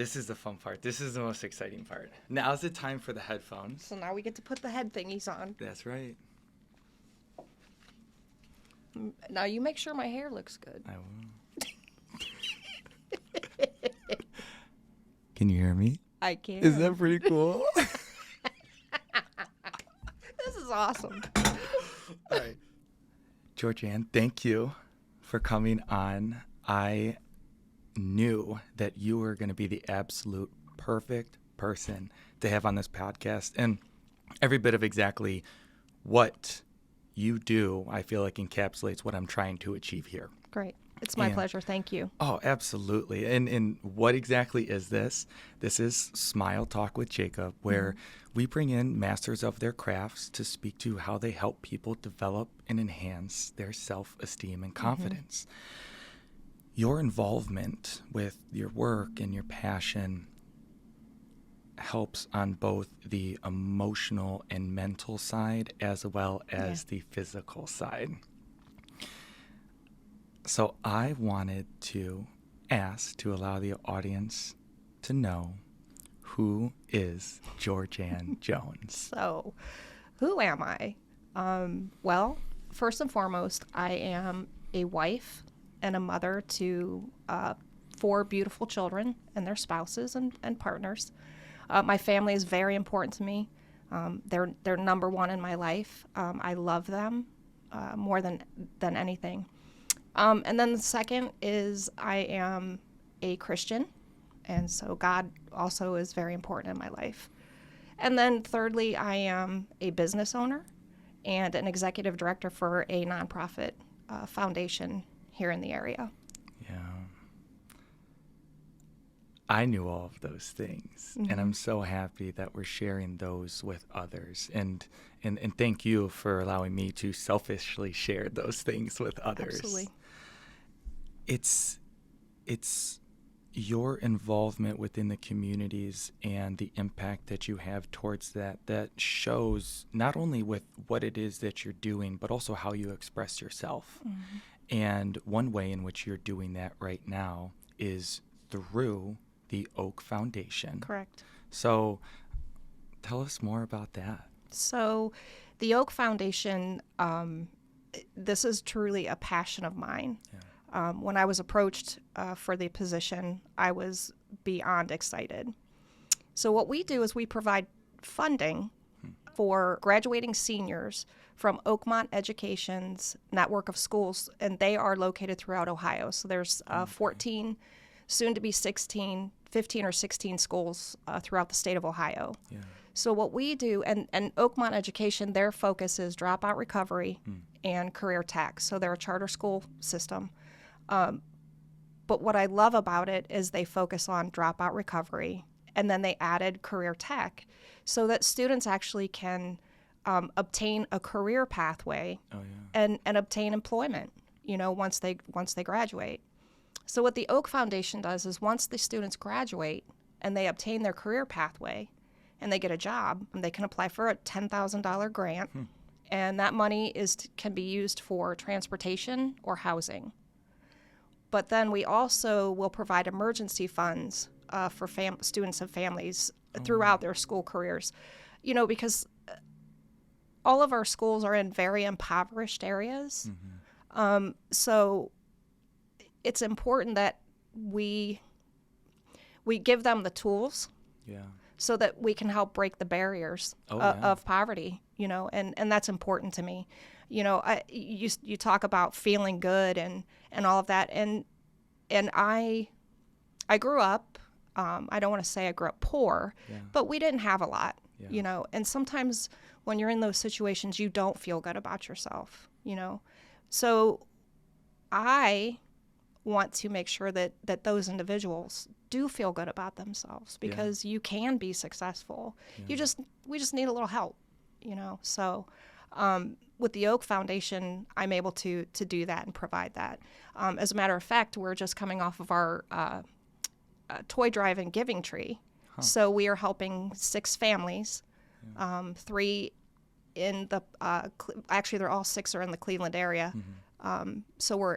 This is the fun part. This is the most exciting part. Now's the time for the headphones. So now we get to put the head thingies on. That's right. Now you make sure my hair looks good. I will. Can you hear me? I can. Is that pretty cool? This is awesome. All right. Georgeann, thank you for coming on. I knew that you were going to be the absolute perfect person to have on this podcast. And every bit of exactly what you do, I feel like encapsulates what I'm trying to achieve here. Great. It's my pleasure. Thank you. Oh, absolutely. And what exactly is this? This is SmileTalk with Jacob, where we bring in masters of their crafts to speak to how they help people develop and enhance their self-esteem and confidence. Your involvement with your work and your passion helps on both the emotional and mental side as well as the physical side. So I wanted to ask to allow the audience to know, who is Georgeann Jones? So, who am I? Well, first and foremost, I am a wife and a mother to 4 beautiful children and their spouses and partners. My family is very important to me. They're number one in my life. I love them more than anything. And then the second is I am a Christian, and so God also is very important in my life. And then thirdly, I am a business owner and an executive director for a nonprofit foundation here in the area. Yeah. I knew all of those things, and I'm so happy that we're sharing those with others. And thank you for allowing me to selfishly share those things with others. Absolutely. It's your involvement within the communities and the impact that you have towards that shows not only with what it is that you're doing, but also how you express yourself. And one way in which you're doing that right now is through the Oak Foundation. Correct. So tell us more about that. So the Oak Foundation, this is truly a passion of mine. Yeah. When I was approached for the position, I was beyond excited. So what we do is we provide funding for graduating seniors from Oakmont Education's network of schools, and they are located throughout Ohio. So there's 14, soon to be 16, 15 or 16 schools throughout the state of Ohio. Yeah. So what we do, and Oakmont Education, their focus is dropout recovery and career tech. So they're a charter school system. But what I love about it is they focus on dropout recovery, and then they added career tech so that students actually can obtain a career pathway and obtain employment, once they graduate. So what the Oak Foundation does is once the students graduate and they obtain their career pathway and they get a job, they can apply for a $10,000 grant, and that money can be used for transportation or housing. But then we also will provide emergency funds for students and families throughout their school careers, because all of our schools are in very impoverished areas. So it's important that we give them the tools so that we can help break the barriers of poverty, and that's important to me. You talk about feeling good and all of that, and I grew up, I don't want to say I grew up poor, but we didn't have a lot, and sometimes when you're in those situations, you don't feel good about yourself, So I want to make sure that those individuals do feel good about themselves, because you can be successful. We just need a little help, So with the Oak Foundation, I'm able to do that and provide that. As a matter of fact, we're just coming off of our toy drive and giving tree. So we are helping 6 families, 3 in the, actually they're all 6 are in the Cleveland area. So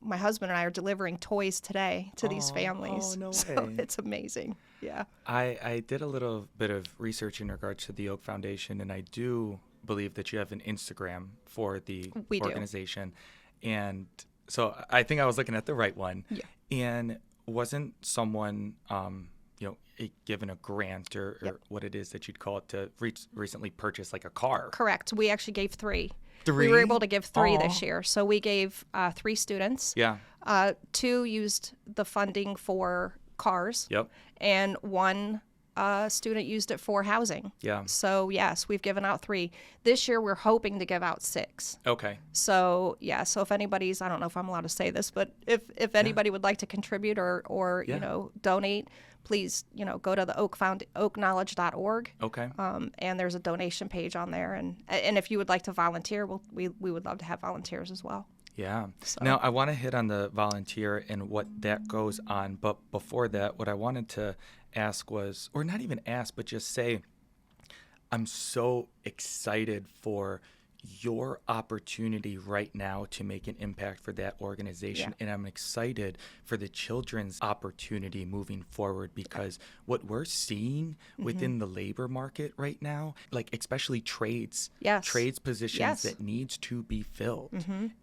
my husband and I are delivering toys today to these families. Oh, no So way. it's amazing. Yeah. I did a little bit of research in regards to the Oak Foundation, and I do believe that you have an Instagram for the We do. organization. And so I think I was looking at the right one. Yeah. And wasn't someone, given a grant or Yep. what it is that you'd call it to recently purchase like a car? Correct. We actually gave 3. 3? We were able to give 3 Aw. this year. So we gave 3 students. Yeah. 2 used the funding for cars. Yep. And 1 student used it for housing. Yeah. So yes, we've given out 3. This year we're hoping to give out 6. Okay. So yeah, so if anybody's, I don't know if I'm allowed to say this, but if anybody would like to contribute or Yeah. donate, please go to the oakknowledge.org. Okay. And there's a donation page on there, and if you would like to volunteer, we would love to have volunteers as well. Yeah. So- Now, I want to hit on the volunteer and what that goes on. But before that, what I wanted to ask was, or not even ask, but just say, I'm so excited for your opportunity right now to make an impact for that organization. Yeah. And I'm excited for the children's opportunity moving forward, because what we're seeing within the labor market right now, like especially trades positions Yes. that needs to be filled.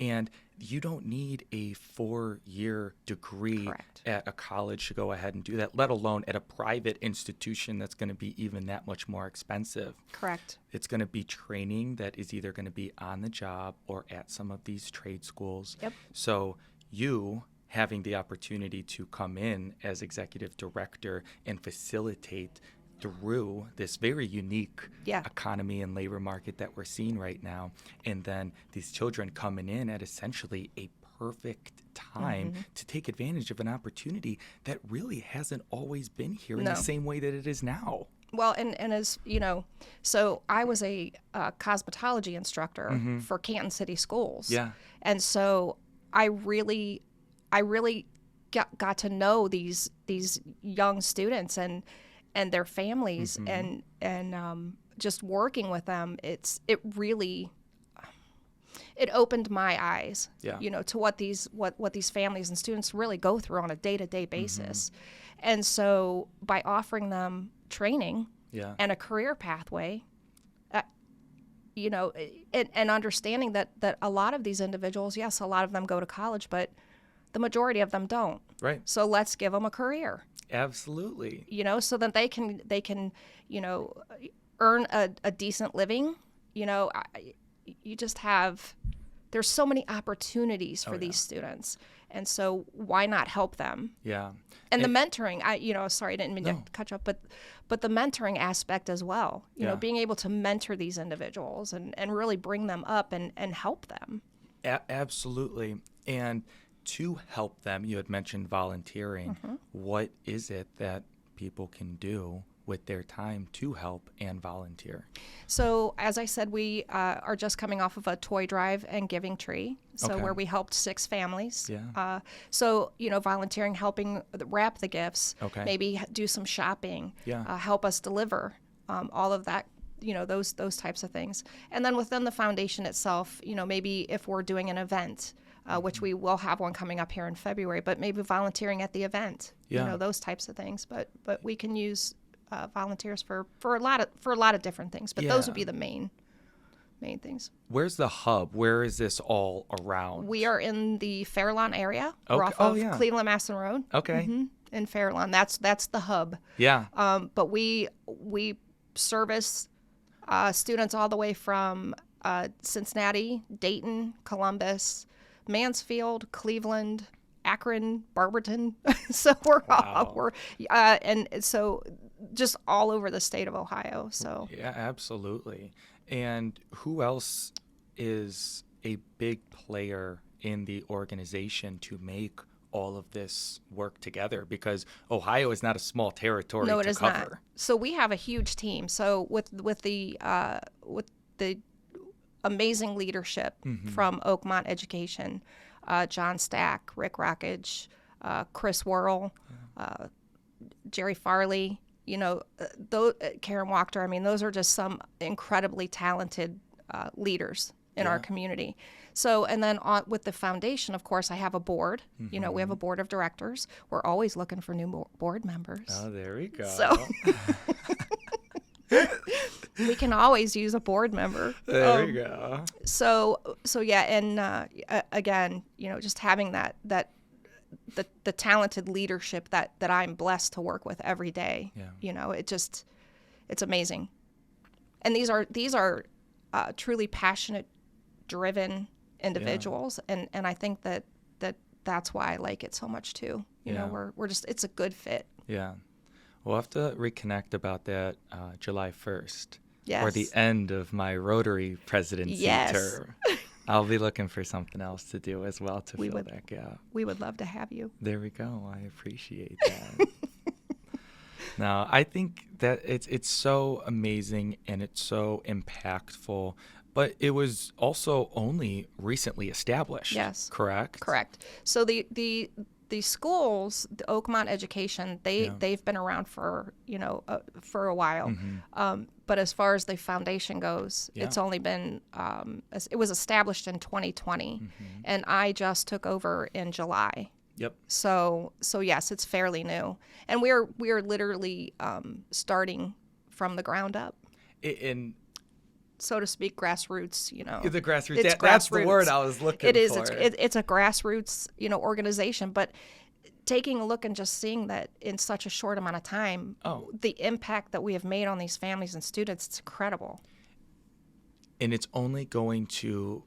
And you don't need a 4-year degree Correct. at a college to go ahead and do that, let alone at a private institution that's going to be even that much more expensive. Correct. It's going to be training that is either going to be on the job or at some of these trade schools. Yep. So you having the opportunity to come in as executive director and facilitate through this very unique Yeah. economy and labor market that we're seeing right now, and then these children coming in at essentially a perfect time to take advantage of an opportunity that really hasn't always been here in the No. same way that it is now. Well, and as you know, so I was a cosmetology instructor for Canton City Schools. Yeah. And so I really got to know these young students and their families and just working with them. It opened my eyes, Yeah. to what these families and students really go through on a day-to-day basis. And so by offering them training Yeah. and a career pathway, and understanding that a lot of these individuals, yes, a lot of them go to college, but the majority of them don't. Right. So let's give them a career, Absolutely. so that they can earn a decent living. You just have, there's so many opportunities for these students. And so why not help them? Yeah. And the mentoring, sorry, I didn't mean to cut you off, but the mentoring aspect as well, Yeah. being able to mentor these individuals and really bring them up and help them. Absolutely. And to help them, you had mentioned volunteering. What is it that people can do with their time to help and volunteer? So, as I said, we are just coming off of a toy drive and giving tree, so Okay. where we helped 6 families. Yeah. So, volunteering, helping wrap the gifts, Okay. maybe do some shopping, Yeah. help us deliver, all of that, those types of things. And then within the foundation itself, maybe if we're doing an event, which we will have one coming up here in February, but maybe volunteering at the event, Yeah. those types of things. But we can use volunteers for a lot of different things, but those would be the main things. Where's the hub? Where is this all around? We are in the Fairlawn area. Okay. We're off Oh, of yeah. Cleveland Masson Road. Okay. In Fairlawn. That's the hub. Yeah. But we service students all the way from Cincinnati, Dayton, Columbus, Mansfield, Cleveland, Akron, Barberton. So and so just all over the state of Ohio. So Yeah, absolutely. And who else is a big player in the organization to make all of this work together? Because Ohio is not a small territory no, it to is cover. not. So we have a huge team. So with the amazing leadership from Oakmont Education, John Stack, Rick Rockage, Chris Worrell, Jerry Farley, Karen Wachter. I mean, those are just some incredibly talented leaders in our community. So, and then with the foundation, of course, I have a board. You know, we have a board of directors. We're always looking for new board members. Oh, there we go. So we can always use a board member. There we go. So yeah, and again, you know, just having the talented leadership that I'm blessed to work with every day. Yeah. You know, it's amazing. And these are truly passionate, driven individuals, and I think that's why I like it so much too. You know, we're just, it's a good fit. Yeah. We'll have to reconnect about that July 1st. Yes. Or the end of my Rotary presidency term. I'll be looking for something else to do as well to fill that gap. We would love to have you. There we go. I appreciate that. Now, I think that it's so amazing and it's so impactful, but it was also only recently established. Yes. Correct? Correct. So the schools, the Oakmont Education, they've been around for for a while. Mm-hmm. But as far as the foundation goes, it's only been it was established in 2020, and I just took over in July. Yep. So yes, it's fairly new, and we're literally starting from the ground up. In so to speak, grassroots, you know. The grassroots. It's That's the word I was looking for. It is. It's a grassroots, organization. But taking a look and just seeing that in such a short amount of time, the impact that we have made on these families and students, it's incredible. And it's only going to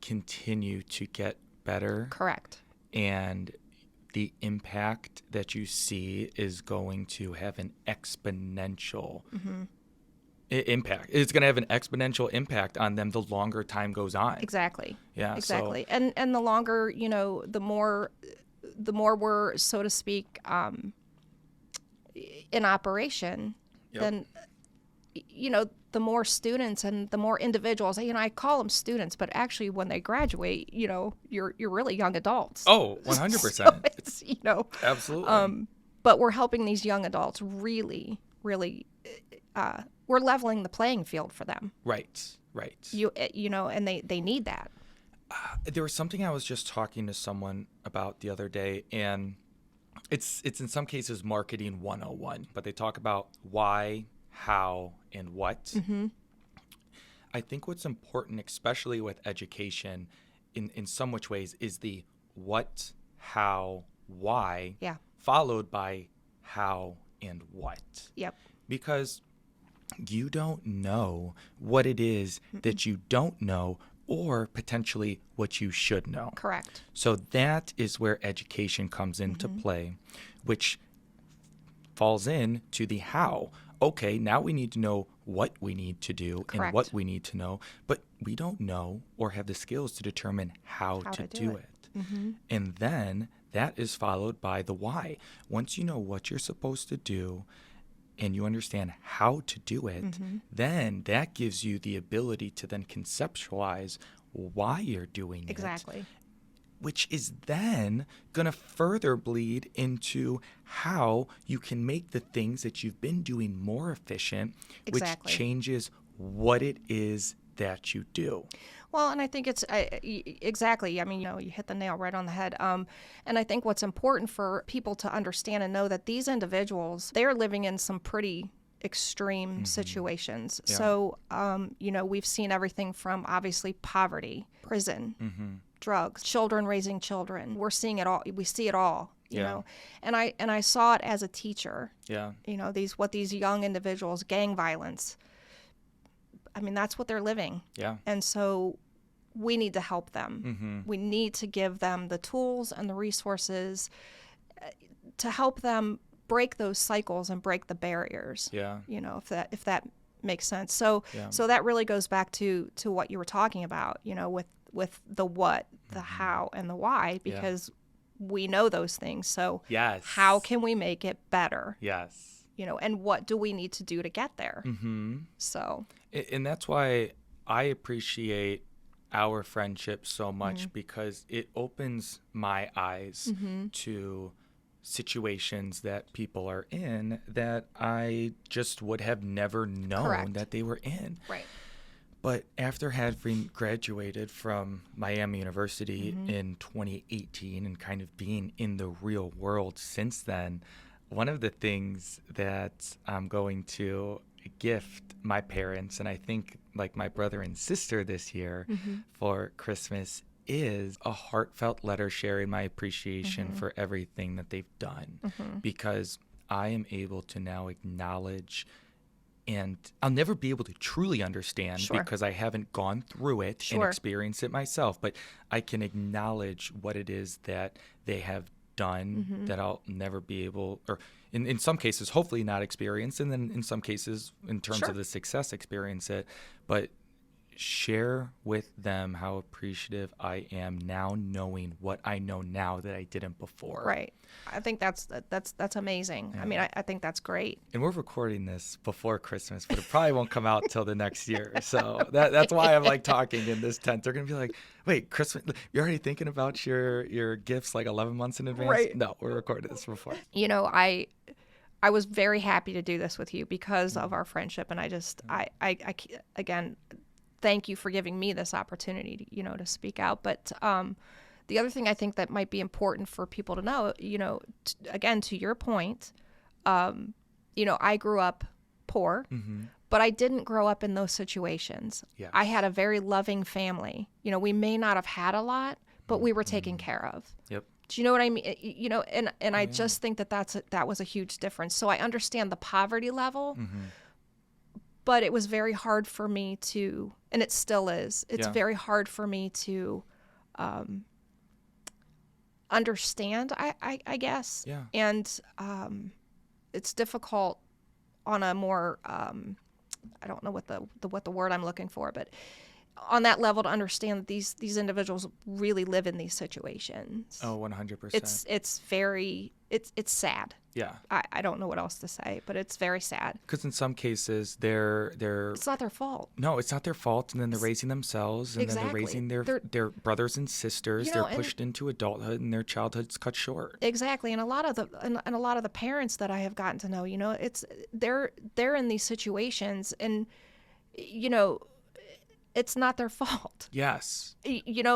continue to get better. Correct. And the impact that you see is going to have an exponential impact. It's going to have an exponential impact on them the longer time goes on. Exactly. Yeah. Exactly. So, and the longer, the more we're, so to speak, in operation, then, the more students and the more individuals, I call them students, but actually when they graduate, you're really young adults. Oh, 100%. So it's, Absolutely. But we're helping these young adults really, we're leveling the playing field for them. Right. And they need that. There was something I was just talking to someone about the other day, and it's in some cases marketing 101, but they talk about why, how, and what. Mm-hmm. I think what's important, especially with education, in some which ways, is the what, how, why, followed by how and what. Yep. Because you don't know what it is that you don't know, or potentially what you should know. Correct. So that is where education comes into play, which falls into the how. Okay, now we need to know what we need to do and what we need to know, but we don't know or have the skills to determine how to do it. Mm-hmm. And then that is followed by the why. Once you know what you're supposed to do and you understand how to do it, then that gives you the ability to then conceptualize why you're doing it. Exactly. Which is then going to further bleed into how you can make the things that you've been doing more efficient, which changes what it is that you do. Well, and I think it's exactly. I mean, you hit the nail right on the head. And I think what's important for people to understand and know that these individuals, they're living in some pretty extreme situations. Yeah. So, we've seen everything from obviously poverty, prison, drugs, children raising children. We're seeing it all. We see it all. You know, and I saw it as a teacher. Yeah. These young individuals, gang violence. I mean, that's what they're living. Yeah. And so we need to help them. We need to give them the tools and the resources to help them break those cycles and break the barriers. Yeah. If that makes sense. So so that really goes back to what you were talking about, with the what, the how, and the why, because we know those things. So how can we make it better? Yes. And what do we need to do to get there? So. And that's why I appreciate our friendship so much, because it opens my eyes to situations that people are in that I just would have never known that they were in. Right. But after having graduated from Miami University in 2018 and kind of being in the real world since then, one of the things that I'm going to gift my parents, and I think like my brother and sister this year for Christmas, is a heartfelt letter sharing my appreciation for everything that they've done, because I am able to now acknowledge, and I'll never be able to truly understand because I haven't gone through it and experienced it myself, but I can acknowledge what it is that they have done that I'll never be able, or in some cases, hopefully not experience, and then in some cases, in terms of the success, experience it, but share with them how appreciative I am now, knowing what I know now that I didn't before. Right. I think that's amazing. Yeah. I mean, I think that's great. And we're recording this before Christmas, but it probably won't come out till the next year. So that's why I'm like talking in this tent. They're gonna be like, "Wait, Christmas? You're already thinking about your gifts like 11 months in advance?" Right. No, we're recording this before. You know, I was very happy to do this with you because of our friendship, and I again, thank you for giving me this opportunity to, to speak out. But the other thing I think that might be important for people to know, again, to your point, I grew up poor, but I didn't grow up in those situations. Yes. I had a very loving family. We may not have had a lot, but we were taken care of. Yep. Do you know what I mean? And I just think that was a huge difference. So I understand the poverty level, but it was very hard for me to, and it still is, it's very hard for me to understand, I guess. Yeah. And it's difficult on a more, I don't know what the word I'm looking for, but on that level to understand that these individuals really live in these situations. Oh, 100%. It's very, it's sad. Yeah. I don't know what else to say, but it's very sad. Because in some cases, they're it's not their fault. No, it's not their fault, and then they're raising themselves, and then they're raising their brothers and sisters. They're pushed into adulthood, and their childhood's cut short. Exactly, and a lot of the parents that I have gotten to know, it's they're in these situations, and it's not their fault. Yes.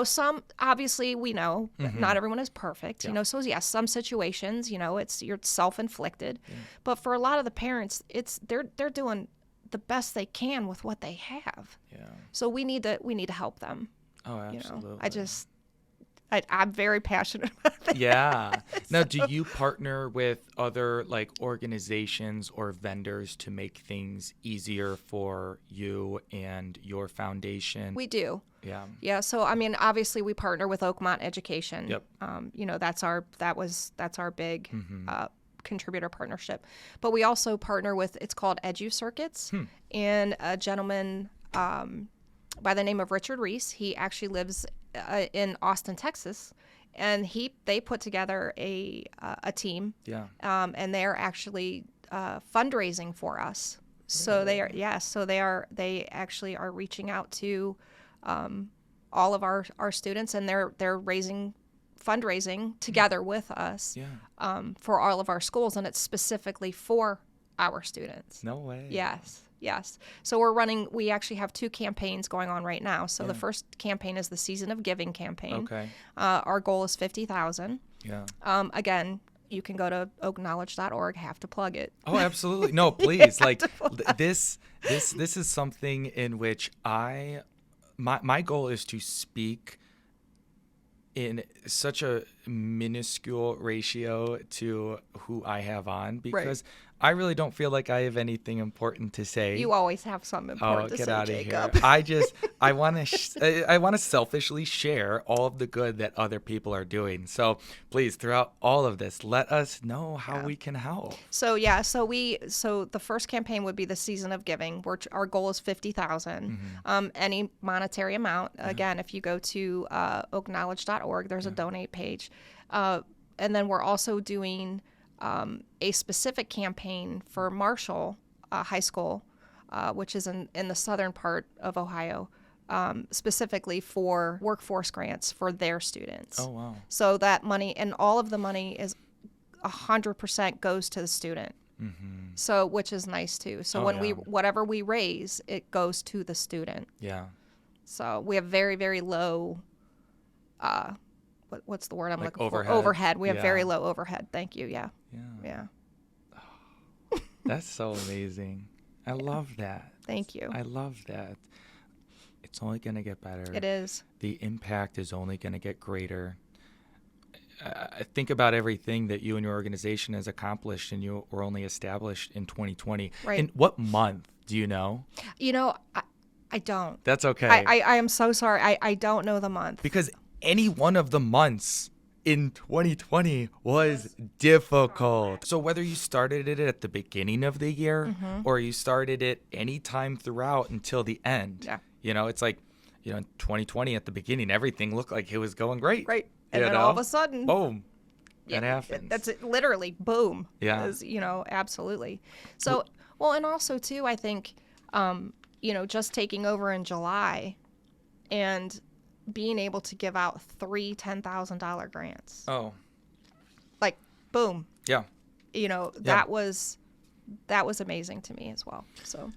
Some, obviously we know not everyone is perfect, so yes, some situations, you're self-inflicted, but for a lot of the parents, they're doing the best they can with what they have. Yeah. So we need to help them. Oh, absolutely. I'm very passionate about that. Yeah. Now, do you partner with other like organizations or vendors to make things easier for you and your foundation? We do. Yeah. Yeah. So I mean, obviously, we partner with Oakmont Education. Yep. That's our big contributor partnership. But we also partner with, it's called Edu Circuits, and a gentleman by the name of Richard Reese. He actually lives in Austin, Texas, and they put together a team. Yeah. And they're actually fundraising for us. So they they actually are reaching out to all of our students, and they're fundraising together with us for all of our schools, and it's specifically for our students. No way. Yes. So we actually have 2 campaigns going on right now. So the first campaign is the Season of Giving campaign. Okay. Our goal is $50,000. Yeah. Again, you can go to oakknowledge.org. Have to plug it. Oh, absolutely. No, please. Like this is something in which my goal is to speak in such a minuscule ratio to who I have on, because I really don't feel like I have anything important to say. You always have something important to say, Jacob. Oh, get out of here. I want to selfishly share all of the good that other people are doing. So please, throughout all of this, let us know how we can help. So the first campaign would be the Season of Giving, where our goal is $50,000. Any monetary amount. Again, if you go to oakknowledge.org, there's a donate page. And then we're also doing a specific campaign for Marshall High School, which is in the southern part of Ohio, specifically for workforce grants for their students. Oh, wow. So that money, and all of the money is 100% goes to the student. So, which is nice too. So whatever we raise, it goes to the student. Yeah. So we have very, very low, what's the word I'm looking overhead? for? Overhead. We have Yeah. very low overhead. Thank you. Yeah. Yeah. That's so amazing. I love that. Thank you. I love that. It's only going to get better. It is. The impact is only going to get greater. I think about everything that you and your organization has accomplished, and you were only established in 2020. Right. In what month, do you know? I don't. That's okay. I am so sorry. I don't know the month. Because any one of the months in 2020 was difficult. So whether you started it at the beginning of the year or you started it any time throughout until the end, it's like, in 2020 at the beginning, everything looked like it was going great. Right. And then all of a sudden, boom, that happens. That's it, literally boom. Yeah. Absolutely. So, well, and also too, I think, just taking over in July and being able to give out 3 $10,000 grants. Oh. Like, boom. Yeah. That was amazing to me as well. So.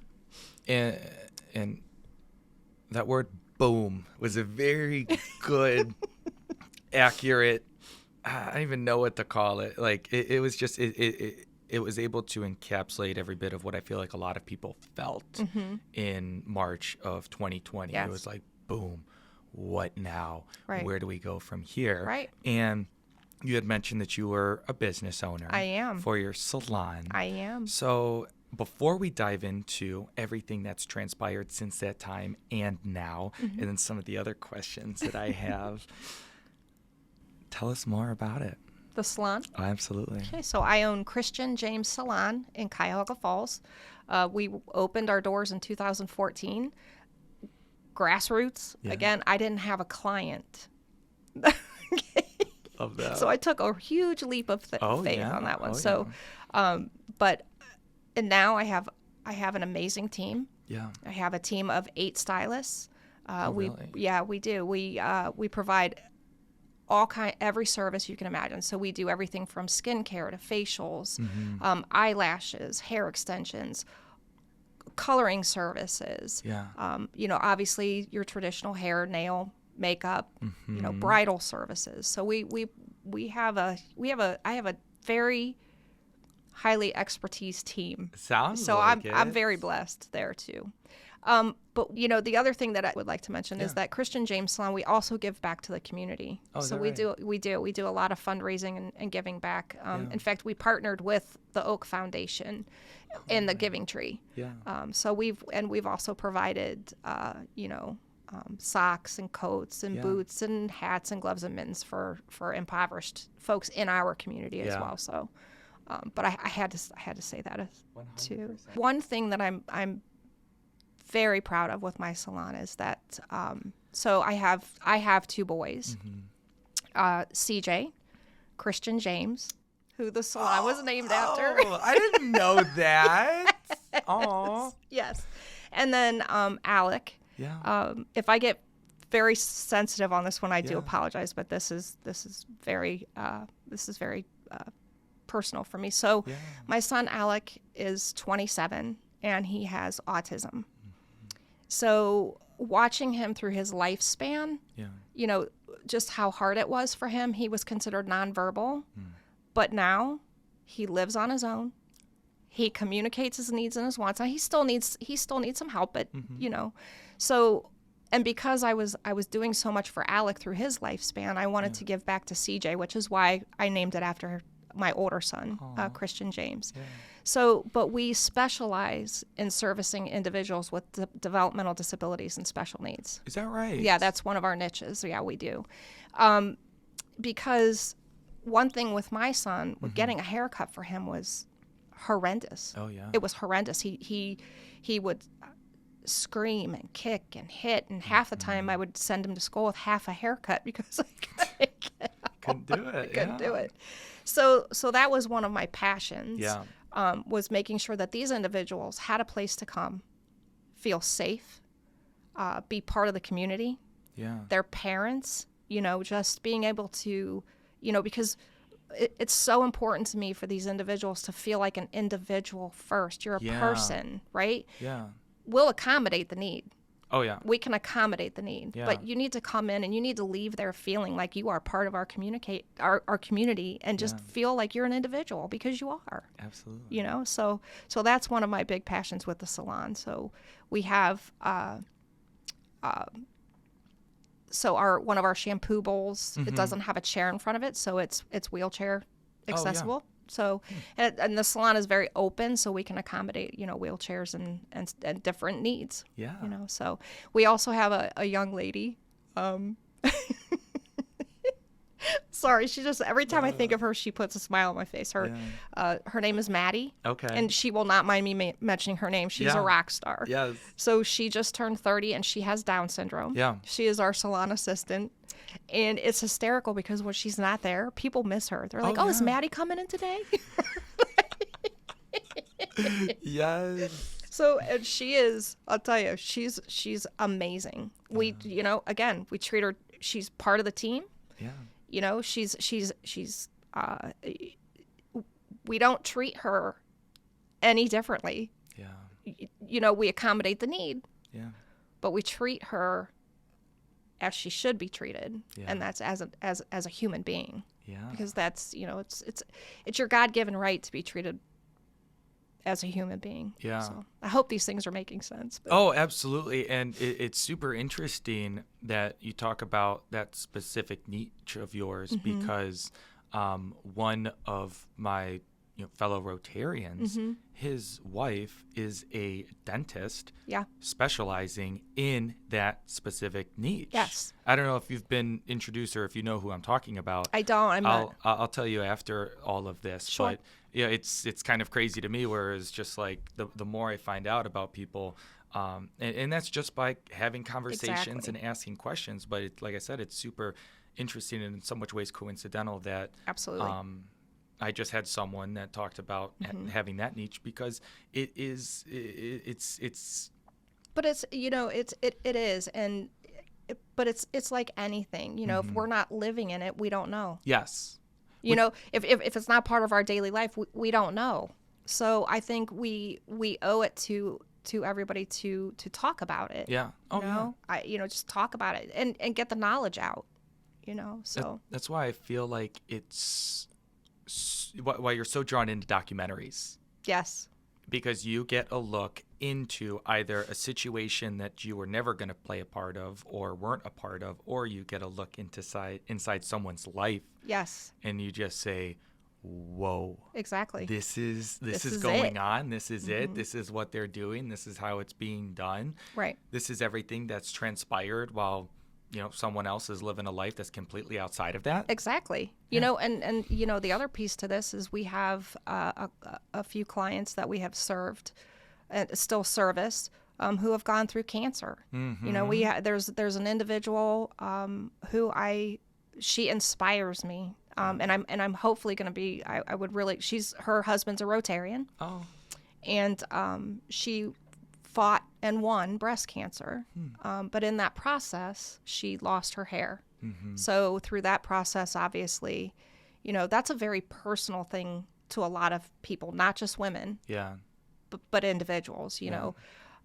And that word boom was a very good, accurate, I don't even know what to call it. Like, it was just, it was able to encapsulate every bit of what I feel like a lot of people felt in March of 2020. Yes. It was like, boom, what now? Right. Where do we go from here? Right. And you had mentioned that you were a business owner. I am. For your salon. I am. So before we dive into everything that's transpired since that time and now, and then some of the other questions that I have, tell us more about it. The salon? Oh, absolutely. Okay, so I own Christian James Salon in Cuyahoga Falls. We opened our doors in 2014. Grassroots. Yeah. Again, I didn't have a client. Love that. So I took a huge leap of faith on that one. And now I have an amazing team. Yeah. I have a team of 8 stylists. Really? We do. We provide every service you can imagine. So we do everything from skincare to facials, eyelashes, hair extensions, coloring services. Yeah. Obviously your traditional hair, nail, makeup, bridal services. So I have a very highly expertise team. Sounds so like I'm very blessed there too. But the other thing that I would like to mention is that Christian James Salon, we also give back to the community. Oh, so we do a lot of fundraising and giving back. In fact, we partnered with the Oak Foundation in the Giving Tree. Yeah. So we've also provided socks and coats and boots and hats and gloves and mittens for impoverished folks in our community as well. So, but I had to say that too. 100%. One thing that I'm very proud of with my salon is that so I have 2 boys, CJ, Christian James, who the salon was named after. Oh, I didn't know that. Oh. Yes. And then Alec. Yeah. If I get very sensitive on this one, I do apologize, but this is very personal for me. So my son Alec is 27 and he has autism. So watching him through his lifespan, just how hard it was for him. He was considered nonverbal, but now he lives on his own. He communicates his needs and his wants. Now he still needs some help, but so, and because I was doing so much for Alec through his lifespan, I wanted to give back to CJ, which is why I named it after my older son, Christian James. Yeah. So, but we specialize in servicing individuals with developmental disabilities and special needs. Is that right? Yeah, that's one of our niches. Yeah, we do. Because one thing with my son, getting a haircut for him was horrendous. Oh, yeah. It was horrendous. He would scream and kick and hit, and half the time I would send him to school with half a haircut because I couldn't do it. I couldn't do it. So that was one of my passions. Yeah. Was making sure that these individuals had a place to come, feel safe, be part of the community. Yeah. Their parents, just being able to, because it's so important to me for these individuals to feel like an individual first. You're a person, right? Yeah. We'll accommodate the need. Oh, yeah. We can accommodate the need, Yeah. but you need to come in and you need to leave there feeling like you are part of our community and just feel like you're an individual, because you are. Absolutely. You know, so that's one of my big passions with the salon. So we have one of our shampoo bowls. It doesn't have a chair in front of it, so it's wheelchair accessible. So, and the salon is very open, so we can accommodate, wheelchairs and different needs. Yeah. So we also have a young lady. Sorry, she just, every time I think of her, she puts a smile on my face. Her name is Maddie. Okay. And she will not mind me mentioning her name. She's a rock star. Yes. So she just turned 30 and she has Down syndrome. Yeah. She is our salon assistant. And it's hysterical because when she's not there, people miss her. They're like, is Maddie coming in today? Yes. So, and she is, I'll tell you, she's amazing. We, again, we treat her, she's part of the team. Yeah. She's we don't treat her any differently. Yeah. We accommodate the need. Yeah. But we treat her as she should be treated, and that's as a human being. Yeah. Because that's, it's your God-given right to be treated as a human being. Yeah. So I hope these things are making sense. But. Oh, absolutely. And it's super interesting that you talk about that specific niche of yours, because one of my fellow Rotarians, his wife is a dentist, specializing in that specific niche. Yes. I don't know if you've been introduced or if you know who I'm talking about. I don't. I'll tell you after all of this. Sure. But it's kind of crazy to me, whereas just like the more I find out about people, and that's just by having conversations and asking questions. But like I said, it's super interesting and in so much ways coincidental that absolutely. I just had someone that talked about having that niche, because it is. But it's it is, and but it's like anything. If we're not living in it, we don't know. Yes. If it's not part of our daily life, we don't know. So I think we owe it to everybody to talk about it. Yeah. Oh, yeah. Just talk about it and get the knowledge out. So that's why I feel like it's why you're so drawn into documentaries. Yes. Because you get a look into either a situation that you were never going to play a part of or weren't a part of, or you get a look inside someone's life. Yes. And you just say, whoa. Exactly. This is going on. This is it. This is what they're doing. This is how it's being done. Right. This is everything that's transpired while someone else is living a life that's completely outside of that. Exactly. And the other piece to this is we have a few clients that we have served and still service who have gone through cancer. Mm-hmm. There's an individual who she inspires me. And I'm hopefully going to be, I would really, her husband's a Rotarian. Oh. And she fought and won breast cancer. But in that process, she lost her hair. Mm-hmm. So through that process, obviously, that's a very personal thing to a lot of people, not just women. Yeah. But individuals, know.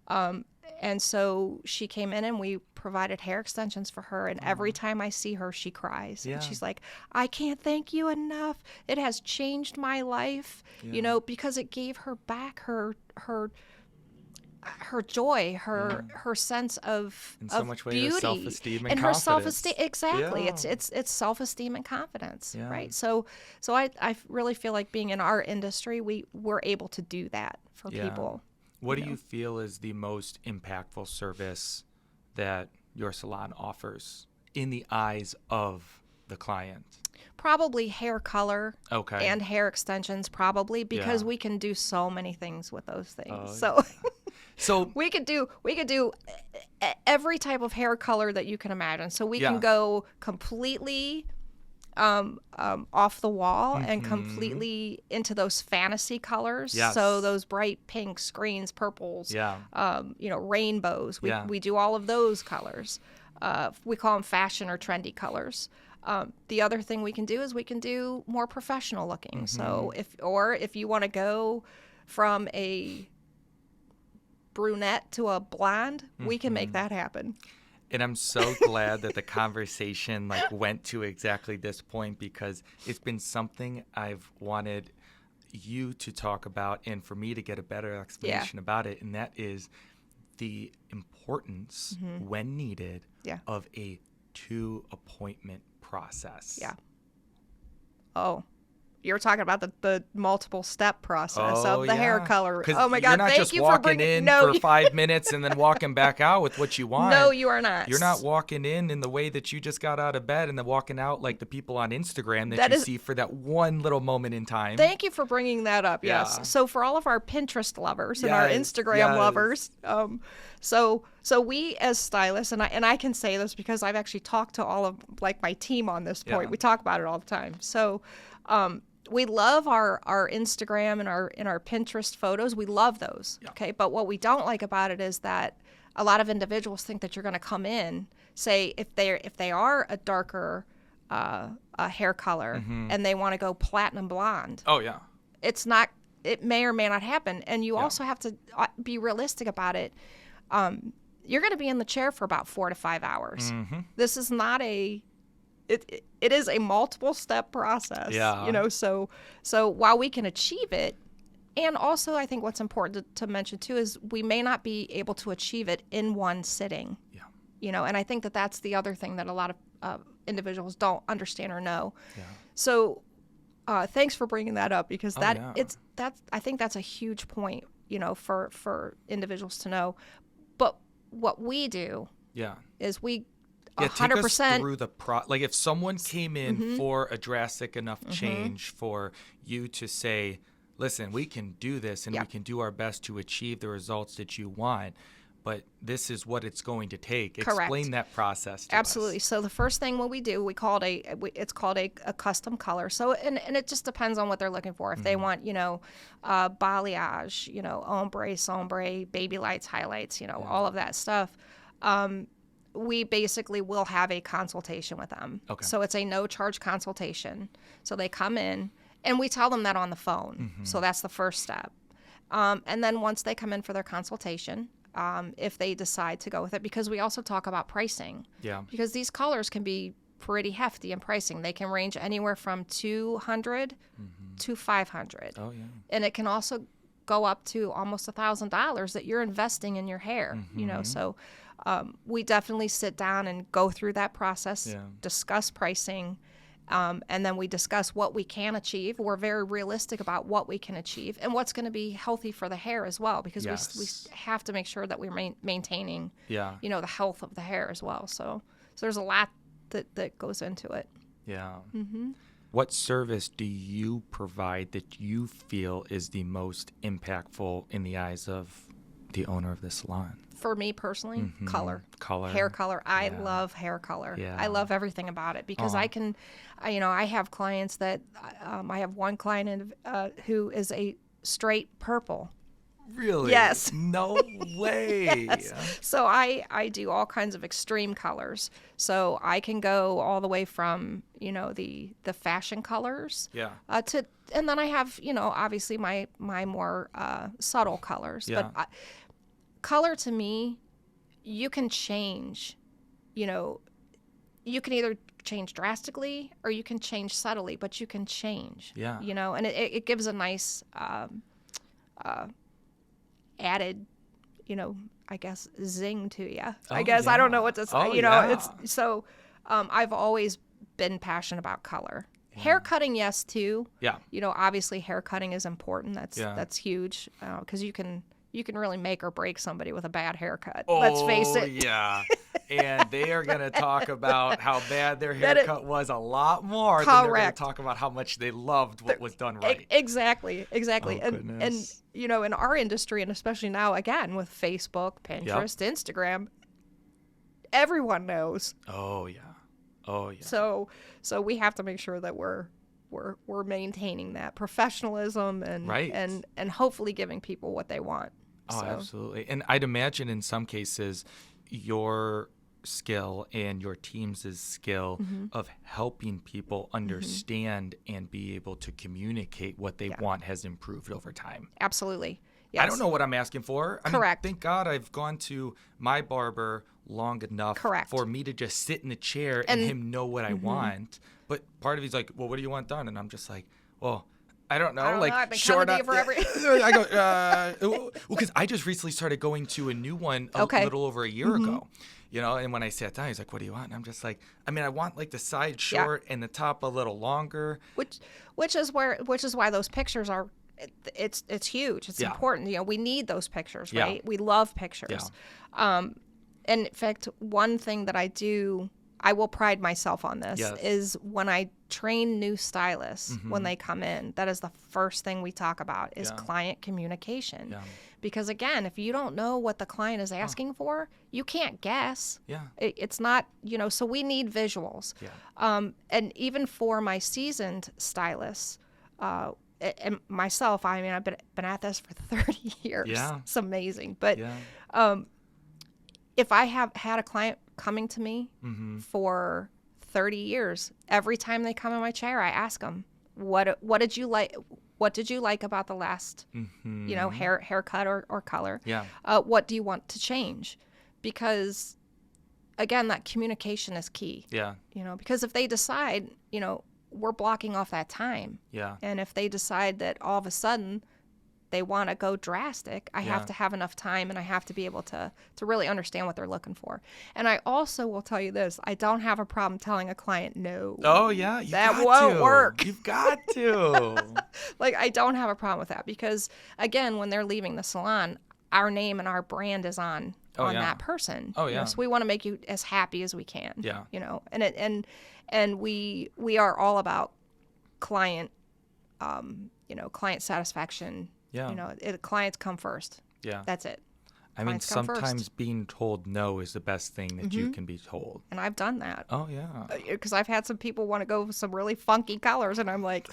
And so she came in and we provided hair extensions for her. And every time I see her, she cries. Yeah. And she's like, I can't thank you enough. It has changed my life, because it gave her back her joy, her sense of in so much way beauty, her self-esteem and her confidence. Self-esteem. Exactly, yeah. It's self-esteem and confidence, right? So I really feel like being in our industry, we're able to do that for people. What do you feel is the most impactful service that your salon offers in the eyes of the client? Probably hair color and hair extensions, probably, because we can do so many things with those things. So we could do every type of hair color that you can imagine. So we can go completely off the wall and completely into those fantasy colors. Yes. So those bright pinks, greens, purples, rainbows. We do all of those colors. We call them fashion or trendy colors. The other thing we can do is we can do more professional looking. So if you want to go from a brunette to a blonde, we can make that happen. And I'm so glad that the conversation went to exactly this point, because it's been something I've wanted you to talk about and for me to get a better explanation about it. And that is the importance, when needed, of a 2-appointment process. Yeah. Oh, you're talking about the multiple step process of the hair color. Oh my God! You're not thank just you walking for in for 5 minutes and then walking back out with what you want. No, you are not. You're not walking in the way that you just got out of bed and then walking out like the people on Instagram that you see for that one little moment in time. Thank you for bringing that up. Yeah. Yes. So for all of our Pinterest lovers and our Instagram lovers, so we as stylists, and I can say this because I've actually talked to all of my team on this point. We talk about it all the time. So we love our Instagram and our Pinterest photos. We love those. Yeah. Okay. But what we don't like about it is that a lot of individuals think that you're going to come in, say if they are a darker hair color and they want to go platinum blonde. Oh yeah. It's not. It may or may not happen, and you also have to be realistic about it. You're going to be in the chair for about 4 to 5 hours. This is not a. It is a multiple step process. Yeah. So while we can achieve it, and also I think what's important to mention too is we may not be able to achieve it in one sitting. Yeah. And I think that that's the other thing that a lot of individuals don't understand or know. Yeah. So thanks for bringing that up, because I think that's a huge point, for individuals to know. But what we do is we 100%. Take us through the if someone came in for a drastic enough change for you to say, listen, we can do this and we can do our best to achieve the results that you want, but this is what it's going to take. Correct. Explain that process to Absolutely. us. So the first thing what we do, it's called a custom color. So and it just depends on what they're looking for. If they want, balayage, ombre, sombre, baby lights, highlights, all of that stuff. We basically will have a consultation with them. Okay. So it's a no-charge consultation. So they come in, and we tell them that on the phone. So that's the first step. And then once they come in for their consultation, if they decide to go with it, because we also talk about pricing. Yeah. Because these colors can be pretty hefty in pricing. They can range anywhere from $200 to $500. Oh, yeah. And it can also go up to almost $1,000 that you're investing in your hair, so we definitely sit down and go through that process, discuss pricing, and then we discuss what we can achieve. We're very realistic about what we can achieve and what's going to be healthy for the hair as well, because we have to make sure that we're maintaining, the health of the hair as well. So there's a lot that goes into it. Yeah. What service do you provide that you feel is the most impactful in the eyes of the owner of the salon? For me personally, color, hair color. I love hair color. Yeah. I love everything about it, because I can, I have clients that, I have one client who is a straight purple. Really? Yes. No way. Yes. So I do all kinds of extreme colors. So I can go all the way from, the fashion colors. Yeah. And then I have, obviously my more subtle colors. Yeah. But color to me, you can change, you can either change drastically or you can change subtly, but you can change. Yeah. And it gives a nice added, I guess, zing to you. I guess I don't know what to say. It's so. I've always been passionate about color. Yeah. Hair cutting, yes, too. Yeah. Obviously, hair cutting is important. That's huge, because you can really make or break somebody with a bad haircut. Let's face it. Yeah. And they are going to talk about how bad their haircut was a lot more than they're going to talk about how much they loved what was done right. Exactly. Oh, and in our industry, and especially now, again, with Facebook, Pinterest, Instagram, everyone knows. Oh, yeah. So we have to make sure that we're maintaining that professionalism and hopefully giving people what they want. Oh, absolutely. And I'd imagine in some cases your skill and your team's skill of helping people understand and be able to communicate what they want has improved over time. Absolutely. Yes. I don't know what I'm asking for. I mean, Correct. thank God I've gone to my barber long enough Correct. for me to just sit in the chair and him know what I want. But part of he's like, well, what do you want done? And I'm just like, well, I don't know. I've been short coming to you for every... I go, well, because I just recently started going to a new one a little over a year ago. You know, and when I sat down, he's like, what do you want? And I'm just like, I mean, I want like the side short and the top a little longer. Which is why those pictures are, it's huge. It's important. You know, we need those pictures, right? We love pictures. And in fact, one thing that I will pride myself on this, is when I train new stylists, when they come in, that is the first thing we talk about is client communication. Yeah. Because again, if you don't know what the client is asking for, you can't guess. Yeah. It's not, you know, so we need visuals. Yeah. And even for my seasoned stylists, and myself, I mean, I've been at this for 30 years. Yeah. It's amazing. But if I have had a client coming to me for 30 years, every time they come in my chair, I ask them, what did you like? What did you like about the last, you know, haircut or color? Yeah. What do you want to change? Because, again, that communication is key. Yeah. You know, because if they decide, you know, we're blocking off that time. Yeah. And if they decide that all of a sudden they want to go drastic, I have to have enough time and I have to be able to really understand what they're looking for. And I also will tell you this, I don't have a problem telling a client no. Oh, yeah. That won't work. You've got to. Like, I don't have a problem with that because, again, when they're leaving the salon, our name and our brand is on that person. Oh, yeah. You know, so we want to make you as happy as we can. Yeah. You know, and we are all about client, you know, client satisfaction. Yeah. You know, clients come first. Yeah. That's it. I mean, sometimes being told no is the best thing that you can be told. And I've done that. Oh, yeah. Because I've had some people want to go with some really funky colors, and I'm like,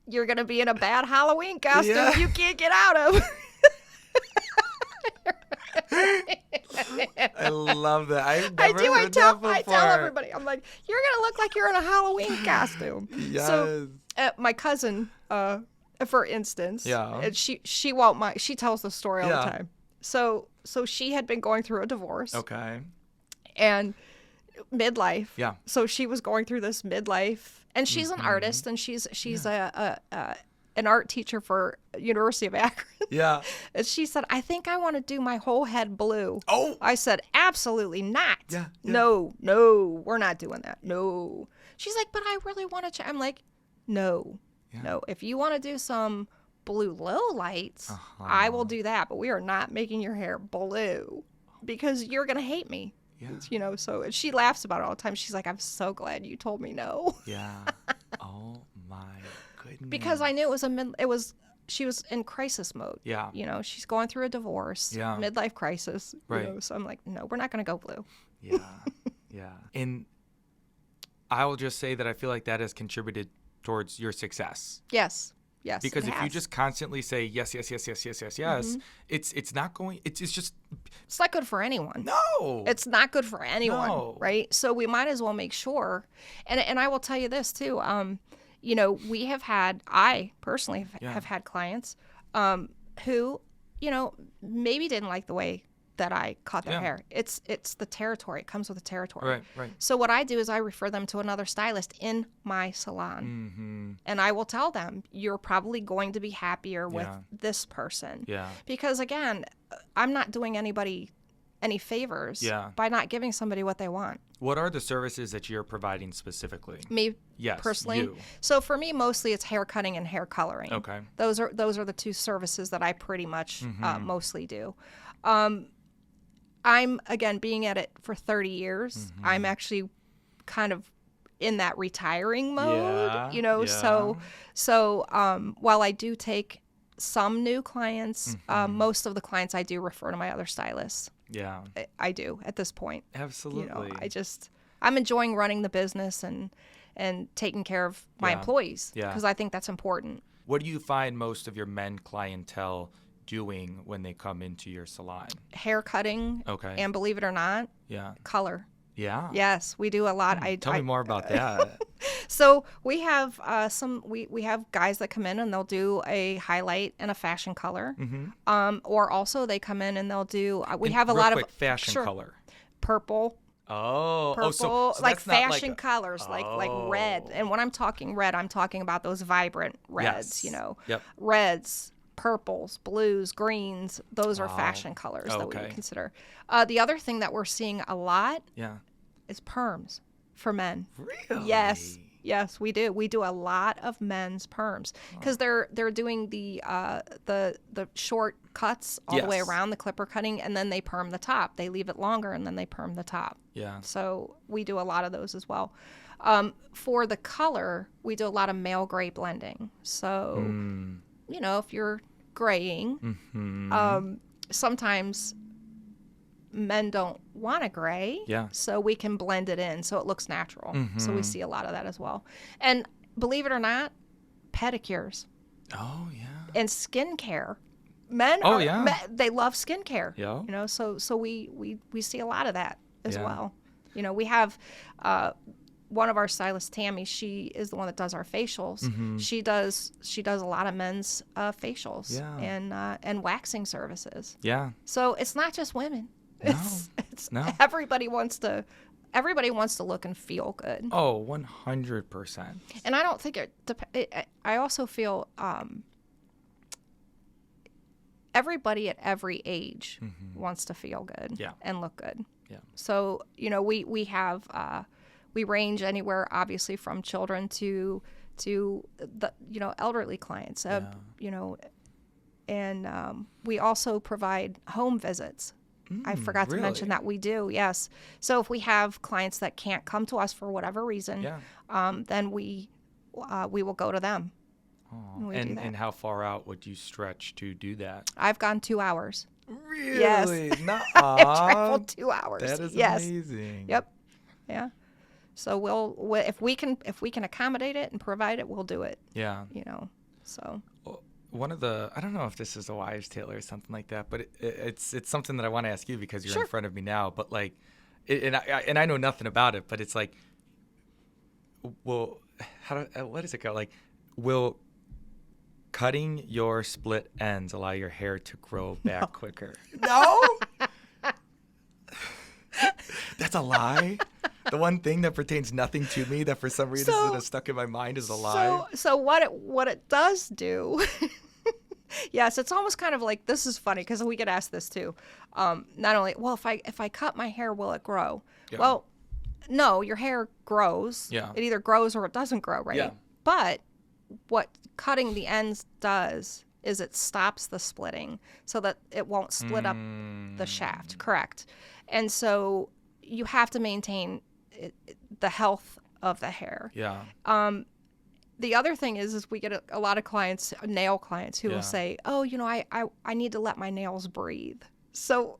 you're going to be in a bad Halloween costume you can't get out of. I love that. I tell everybody. I'm like, you're going to look like you're in a Halloween costume. Yes. So my cousin... for instance, and she won't mind. She tells the story all the time. So she had been going through a divorce. Okay. And midlife. Yeah. So she was going through this midlife, and she's an artist, and she's an art teacher for University of Akron. Yeah. And she said, I think I want to do my whole head blue. Oh. I said, absolutely not. Yeah. No, we're not doing that. No. She's like, but I really want to. I'm like, no. Yeah. No, if you want to do some blue low lights, I will do that. But we are not making your hair blue because you're going to hate me. Yeah. You know, so she laughs about it all the time. She's like, I'm so glad you told me no. Yeah. Oh, my goodness. Because I knew she was in crisis mode. Yeah. You know, she's going through a divorce, midlife crisis. Right. You know, so I'm like, no, we're not going to go blue. Yeah. Yeah. And I will just say that I feel like that has contributed towards your success. Yes. Because if you just constantly say yes, it's not going. It's just. It's not good for anyone. No. It's not good for anyone, right? So we might as well make sure. And I will tell you this too. You know, I personally have had clients, who, you know, maybe didn't like the way that I cut their hair. It's the territory. It comes with the territory. Right. So what I do is I refer them to another stylist in my salon. And I will tell them, you're probably going to be happier with this person. Yeah. Because again, I'm not doing anybody any favors by not giving somebody what they want. What are the services that you're providing specifically? Me personally? You. So for me, mostly it's hair cutting and hair coloring. Okay. Those are the two services that I pretty much mostly do. I'm, again, being at it for 30 years, I'm actually kind of in that retiring mode, you know, so while I do take some new clients, most of the clients I do refer to my other stylists. Yeah. I do at this point. Absolutely. You know, I'm enjoying running the business and taking care of my employees because I think that's important. What do you find most of your men clientele doing when they come into your salon? Hair cutting. Okay. And believe it or not, Yeah. color. Yeah. Yes, we do a lot. Tell me more about that. So we have we have guys that come in and they'll do a highlight and a fashion color. Or also they come in and they'll do. We have a real lot quick, of fashion color. purple. Oh, so like that's not fashion colors, like red. And when I'm talking red, I'm talking about those vibrant reds. Yep. Reds, purples, blues, greens. Those are fashion colors that we would consider. The other thing that we're seeing a lot is perms for men. Really? Yes, we do. We do a lot of men's perms because they're doing the short cuts all the way around, the clipper cutting, and then they perm the top. They leave it longer and then they perm the top. Yeah. So we do a lot of those as well. For the color, we do a lot of male gray blending. So, if you're graying, sometimes men don't want a gray. Yeah. So we can blend it in so it looks natural. So we see a lot of that as well. And believe it or not, pedicures. Oh, yeah. And skincare. Men they love skincare. Yeah. So we see a lot of that as well. We have one of our stylists, Tammy, she is the one that does our facials. She does a lot of men's facials and waxing services. Yeah. So it's not just women. No. Everybody wants to look and feel good. Oh, 100%. And I don't think I also feel everybody at every age wants to feel good and look good. Yeah. So, we have we range anywhere obviously from children to the elderly clients. And we also provide home visits. I forgot to mention that we do, yes. So if we have clients that can't come to us for whatever reason, then we will go to them. Oh. And how far out would you stretch to do that? I've gone 2 hours. Really? Yes. I've traveled 2 hours. That is amazing. Yep. Yeah. So if we can accommodate it and provide it, we'll do it. Yeah. So. One of the, I don't know if this is a wives' tale or something like that, but it's something that I want to ask you because you're in front of me now. But like, and I know nothing about it, but it's like, well, what does it go? Like, will cutting your split ends allow your hair to grow back quicker? No. That's a lie. The one thing that pertains nothing to me that for some reason is stuck in my mind is a lie. So what it does do, yes, it's almost kind of like, this is funny because we get asked this too. Not only, well, if I cut my hair, will it grow? Yeah. Well, no, your hair grows. Yeah. It either grows or it doesn't grow, right? Yeah. But what cutting the ends does is it stops the splitting so that it won't split up the shaft. Correct. And so you have to maintain the health of the hair. Yeah. The other thing is we get a lot of clients, nail clients, who will say, "Oh, I need to let my nails breathe." So,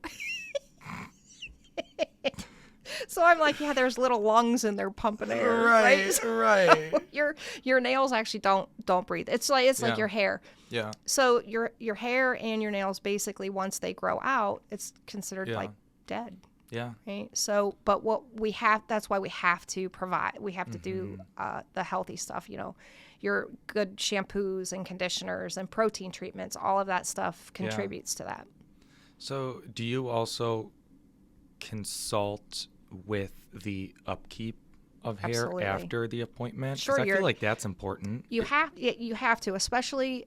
so I'm like, yeah, there's little lungs in there pumping air, right? So your nails actually don't breathe. It's like your hair. Yeah. So your hair and your nails basically, once they grow out, it's considered like dead. Yeah. Right. So, but that's why we have to provide, we have to do the healthy stuff, your good shampoos and conditioners and protein treatments, all of that stuff contributes to that. So do you also consult with the upkeep of hair after the appointment? Sure. I feel like that's important. You have to, especially,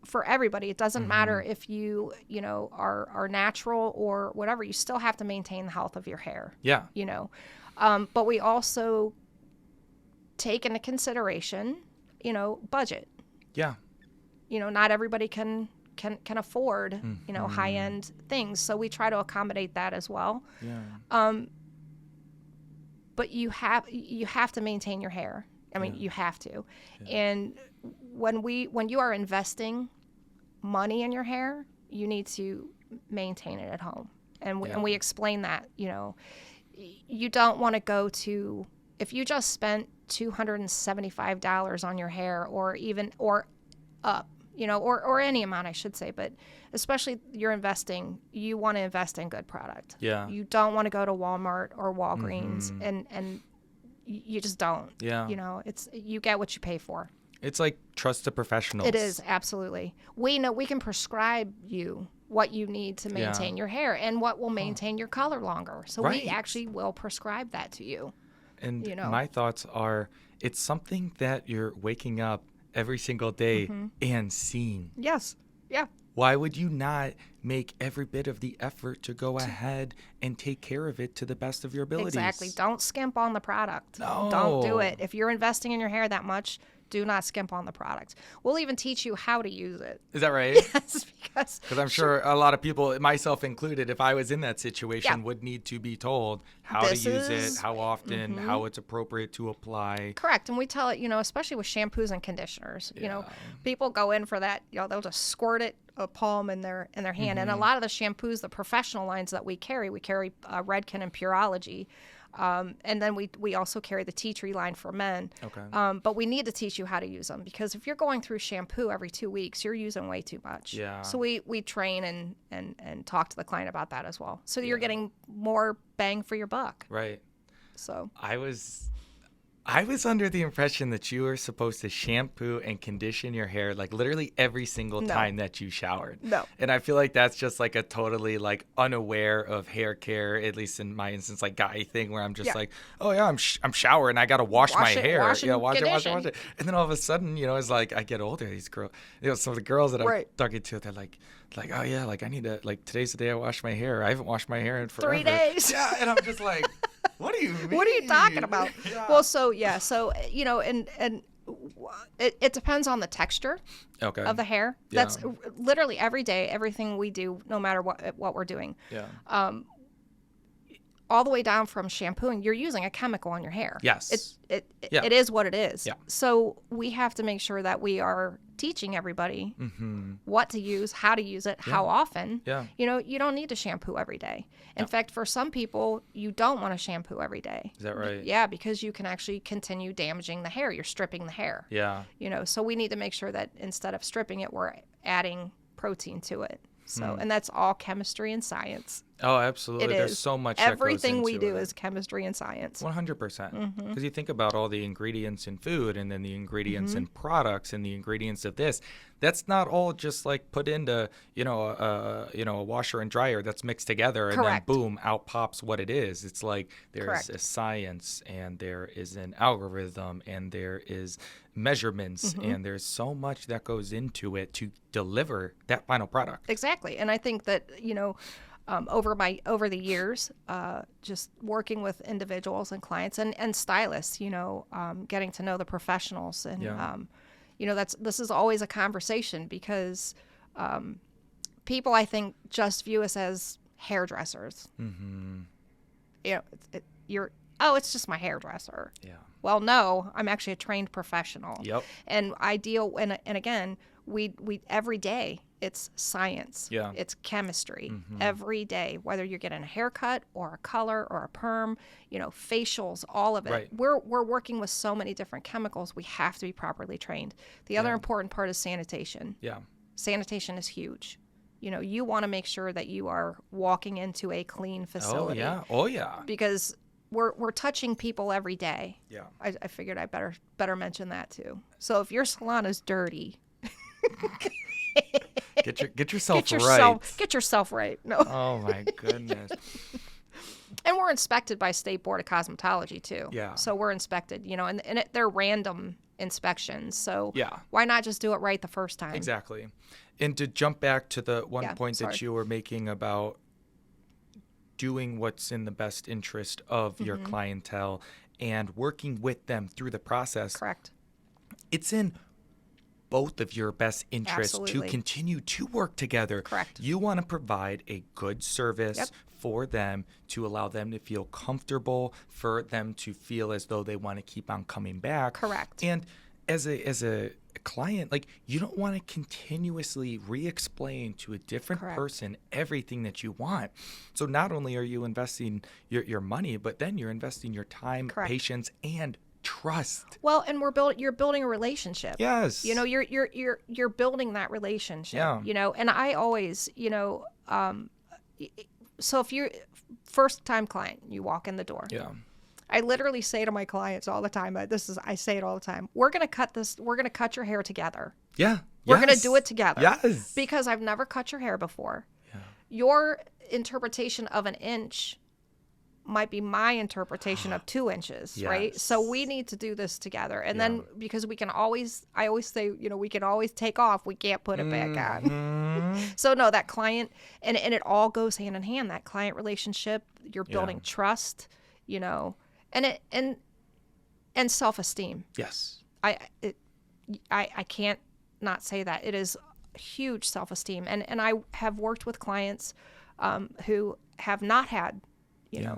for everybody. It doesn't matter if you are natural or whatever, you still have to maintain the health of your hair. Yeah. But we also take into consideration, budget. Yeah. Not everybody can afford, high-end things. So we try to accommodate that as well. Yeah. But you have to maintain your hair. I mean, you have to. Yeah. And when you are investing money in your hair, you need to maintain it at home. And we explain that, you don't want to go to, if you just spent $275 on your hair or up, or any amount, I should say, but especially you want to invest in good product. Yeah. You don't want to go to Walmart or Walgreens and you just don't. Yeah. You get what you pay for. It's like trust the professionals. It is, absolutely. We know we can prescribe you what you need to maintain your hair and what will maintain your color longer. So we actually will prescribe that to you. And my thoughts are, it's something that you're waking up every single day and seeing. Yes. Yeah. Why would you not make every bit of the effort to go ahead and take care of it to the best of your abilities? Exactly. Don't skimp on the product. No. Don't do it. If you're investing in your hair that much, do not skimp on the product. We'll even teach you how to use it. Is that right? Yes, because I'm sure a lot of people, myself included, if I was in that situation, would need to be told how to use it, how often, how it's appropriate to apply. Correct. And we tell it, especially with shampoos and conditioners, people go in for that, they'll just squirt it, a palm in their hand. And a lot of the shampoos, the professional lines that we carry Redken and Pureology. And then we also carry the tea tree line for men. Okay. But we need to teach you how to use them, because if you're going through shampoo every 2 weeks, you're using way too much. Yeah. So we train and talk to the client about that as well. So you're getting more bang for your buck. Right. So I was under the impression that you were supposed to shampoo and condition your hair like literally every single time that you showered. No. And I feel like that's just like a totally like unaware of hair care, at least in my instance, like guy thing where I'm just like, oh yeah, I'm showering. I got to wash my hair. Wash it. And then all of a sudden, as like I get older, these girls, some of the girls that I'm talking to, they're like, oh yeah, like I need to, like today's the day I wash my hair. I haven't washed my hair in forever. 3 days. Yeah. And I'm just like, what do you mean? What are you talking about? Yeah. Well, so and it depends on the texture of the hair. Yeah. That's literally every day, everything we do, no matter what we're doing. Yeah. All the way down from shampooing, you're using a chemical on your hair. Yes. It is what it is. Yeah. So we have to make sure that we are teaching everybody what to use, how to use it, how often. Yeah. You don't need to shampoo every day. In fact, for some people, you don't want to shampoo every day. Is that right? Yeah, because you can actually continue damaging the hair. You're stripping the hair. Yeah. So we need to make sure that instead of stripping it, we're adding protein to it. So, and that's all chemistry and science. Oh, absolutely. It There's is. so much Everything that goes we into do it. is chemistry and science. 100%. Because you think about all the ingredients in food and then the ingredients in products and the ingredients of this. That's not all just like put into, a washer and dryer that's mixed together and Correct. then boom, out pops what it is. It's like there's Correct. a science and there is an algorithm and there is measurements and there's so much that goes into it to deliver that final product. Exactly. And I think that, over the years, just working with individuals and clients and stylists, getting to know the professionals and, this is always a conversation because people, I think, just view us as hairdressers. It's just my hairdresser. Yeah. Well, no, I'm actually a trained professional. Yep. And I deal, and again, we every day, it's science. Yeah. It's chemistry. Every day, whether you're getting a haircut or a color or a perm, facials, all of it. Right. We're working with so many different chemicals. We have to be properly trained. The other important part is sanitation. Yeah. Sanitation is huge. You want to make sure that you are walking into a clean facility. Oh yeah. Because we're touching people every day. Yeah. I figured I better mention that too. So if your salon is dirty, get yourself right. Get yourself right. No. Oh my goodness. And we're inspected by State Board of Cosmetology too. Yeah. So we're inspected, and they're random inspections. So yeah. Why not just do it right the first time? Exactly. And to jump back to the one point that you were making about doing what's in the best interest of your clientele and working with them through the process. Correct. It's in both of your best interests to continue to work together. Correct. You want to provide a good service for them to allow them to feel comfortable, for them to feel as though they want to keep on coming back. Correct. And as a client, like you don't want to continuously re-explain to a different person everything that you want. So not only are you investing your money, but then you're investing your time, patience, and trust. Well, and you're building a relationship. Yes. You know, you're building that relationship. Yeah. You know, and I always, so if you're first time client, you walk in the door. Yeah. I literally say to my clients all the time, I say it all the time. We're going to cut your hair together. Yeah. We're going to do it together. Yes. Because I've never cut your hair before. Yeah. Your interpretation of an inch might be my interpretation of 2 inches, right? Yes. So we need to do this together. And then because I always say, we can always take off. We can't put it back on. So no, that client, and it all goes hand in hand, that client relationship, you're building trust, and self-esteem. Yes. I can't not say that. It is huge self-esteem. And I have worked with clients who have not had,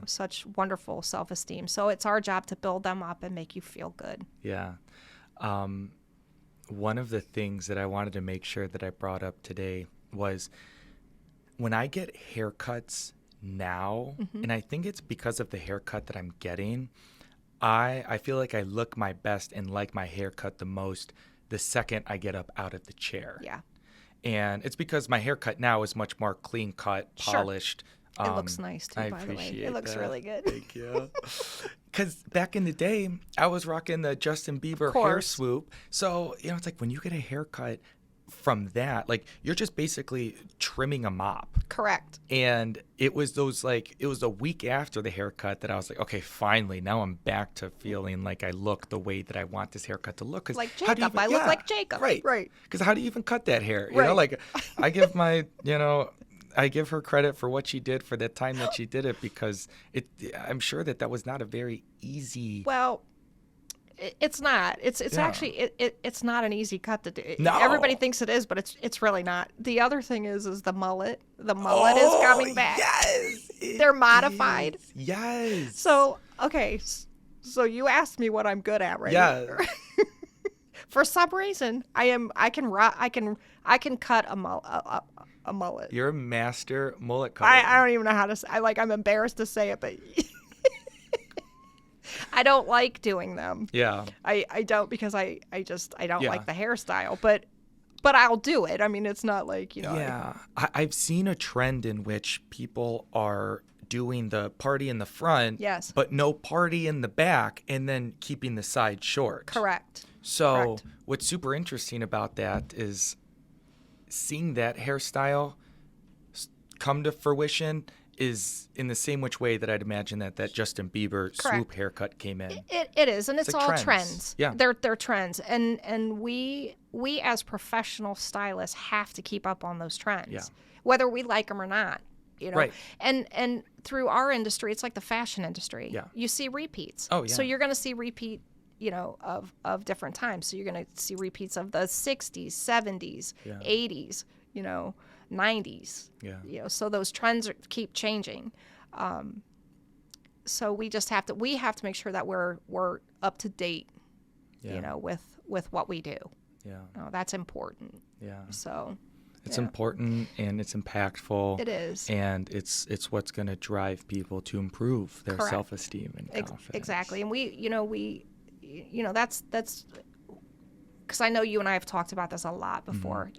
such wonderful self-esteem. So it's our job to build them up and make you feel good. Yeah. One of the things that I wanted to make sure that I brought up today was when I get haircuts now, and I think it's because of the haircut that I'm getting, I feel like I look my best and like my haircut the most the second I get up out of the chair. Yeah. And it's because my haircut now is much more clean cut, polished. It looks nice too, I by the way. appreciate It looks that. really good. Thank you. Because back in the day, I was rocking the Justin Bieber hair swoop. So, it's like when you get a haircut from that, like you're just basically trimming a mop. Correct. And it was a week after the haircut that I was like, okay, finally, now I'm back to feeling like I look the way that I want this haircut to look. Like Jacob. I look like Jacob. Right. Right. Because how do you even cut that hair? Right. Like I give her credit for what she did for the time that she did it, because I'm sure that was not a very easy. Well, it's not. It's actually it's not an easy cut to do. No. Everybody thinks it is, but it's really not. The other thing is the mullet. The mullet is coming back. Yes. They're modified. Yes. So okay. So you asked me what I'm good at, right? Yeah. For some reason, I can cut a mullet. You're a master mullet cutter. I don't even know how to say. I'm embarrassed to say it, but I don't like doing them. Yeah. I don't, because I don't like the hairstyle, but I'll do it. I mean, it's not like, Yeah. I've seen a trend in which people are doing the party in the front, yes, but no party in the back, and then keeping the side short. Correct. So Correct. What's super interesting about that is seeing that hairstyle come to fruition is in the same which way that I'd imagine that Justin Bieber swoop haircut came in. It is, and it's like all trends. Yeah. They're trends, and we as professional stylists have to keep up on those trends, whether we like them or not. Right. And through our industry, it's like the fashion industry. Yeah. You see repeats. Oh, yeah. So you're going to see repeat, of different times. So you're going to see repeats of the 60s, 70s, 80s, 90s. Yeah. So those trends keep changing. So we have to make sure that we're up to date, with what we do. Yeah. That's important. Yeah. So it's important, and it's impactful. It is. And it's what's going to drive people to improve their Correct. self-esteem and confidence. Exactly. And that's because I know you and I have talked about this a lot before,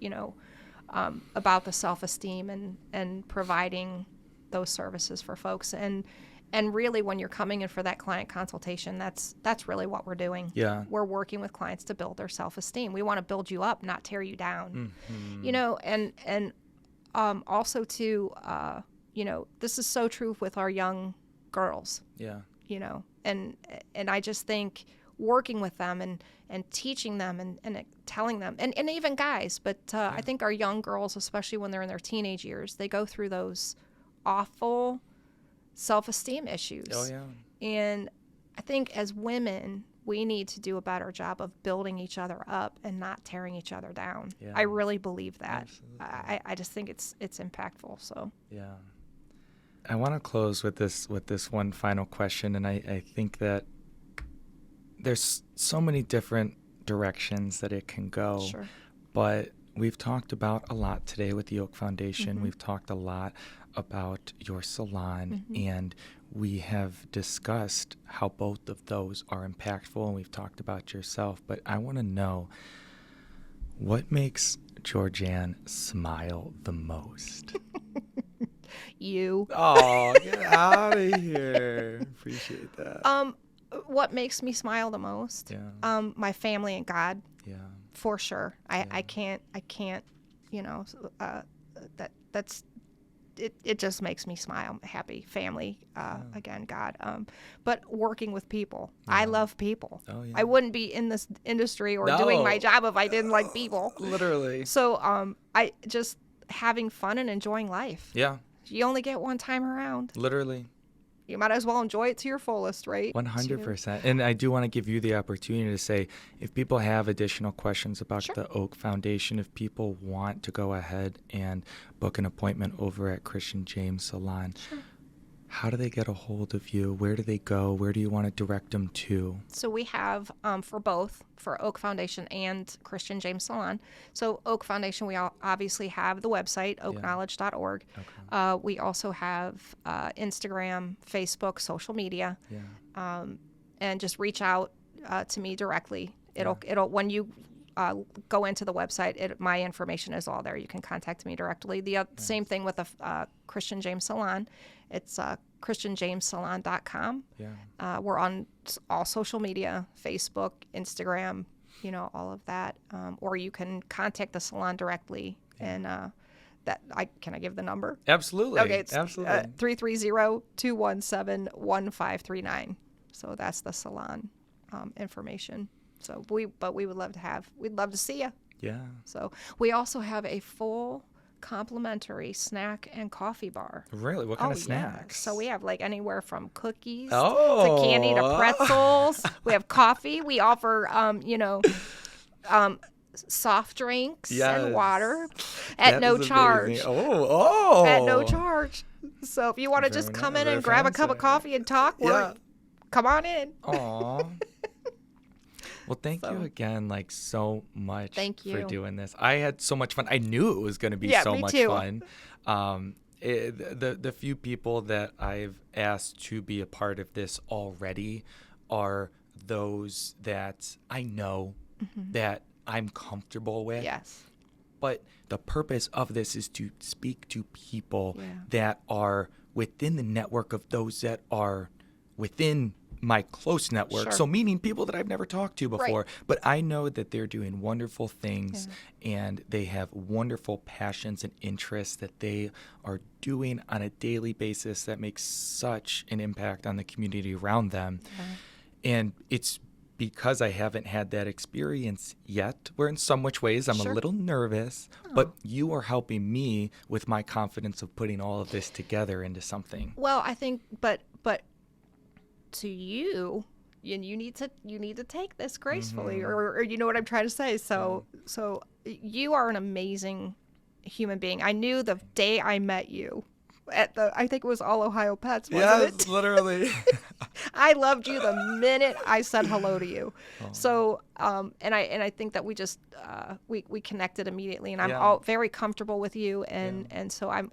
about the self-esteem and providing those services for folks. And really, when you're coming in for that client consultation, that's really what we're doing. Yeah. We're working with clients to build their self-esteem. We want to build you up, not tear you down. And also too, this is so true with our young girls. Yeah. And I just think working with them and teaching them and telling them, and even guys, but I think our young girls, especially when they're in their teenage years, they go through those awful self-esteem issues. Oh, yeah. And I think as women, we need to do a better job of building each other up and not tearing each other down. Yeah. I really believe that. Absolutely. I just think it's impactful. So yeah. I want to close with this one final question, and I think that there's so many different directions that it can go. Sure. But we've talked about a lot today with the Oak Foundation. We've talked a lot about your salon, and we have discussed how both of those are impactful, and we've talked about yourself. But I want to know, what makes Georgeann smile the most? You. Oh, get out of here. Appreciate that. What makes me smile the most? Yeah. My family and God, Yeah. for sure. I can't, you know, that's, it just makes me smile. Happy family, again, God. But working with people, I love people. Oh, yeah. I wouldn't be in this industry or doing my job if I didn't like people. Literally. So, I just having fun and enjoying life. Yeah. You only get one time around. Literally. You might as well enjoy it to your fullest, right? 100%. And I do want to give you the opportunity to say, if people have additional questions about the Oak Foundation, if people want to go ahead and book an appointment over at Christian James Salon, how do they get a hold of you? Where do they go? Where do you want to direct them to? So we have for both, for Oak Foundation and Christian James Salon. So Oak Foundation, we obviously have the website, oakknowledge.org. Okay. We also have Instagram, Facebook, social media, and just reach out to me directly. It'll when you go into the website, my information is all there. You can contact me directly. The same thing with the Christian James Salon. It's ChristianJamesSalon.com. Yeah. We're on all social media, Facebook, Instagram, all of that. Or you can contact the salon directly. And can I give the number? Absolutely. Okay, it's absolutely. 330-217-1539. So that's the salon information. So we'd love to see you. Yeah. So we also have a full complimentary snack and coffee bar. Really? What kind of Yeah. snacks? So we have anywhere from cookies Oh. to candy to pretzels. We have coffee. We offer, soft drinks and water at no charge. Oh. At no charge. So if you want to just come in and grab a cup of coffee and talk, come on in. Aw. Well, thank you again, so much for doing this. I had so much fun. I knew it was going to be so much fun. The few people that I've asked to be a part of this already are those that I know that I'm comfortable with. Yes. But the purpose of this is to speak to people that are within the network of those that are within my close network. Sure. So meaning people that I've never talked to before. Right. But I know that they're doing wonderful things and they have wonderful passions and interests that they are doing on a daily basis that makes such an impact on the community around them. And it's because I haven't had that experience yet, where in some which ways I'm a little nervous, but you are helping me with my confidence of putting all of this together into something. Well, I think, but to you need to take this gracefully, or you know what I'm trying to say. So you are an amazing human being. I knew the day I met you at I think it was All Ohio Pets, wasn't it? Literally. I loved you the minute I said hello to you. So, and I think that we just we connected immediately, and I'm very comfortable with you, and so I'm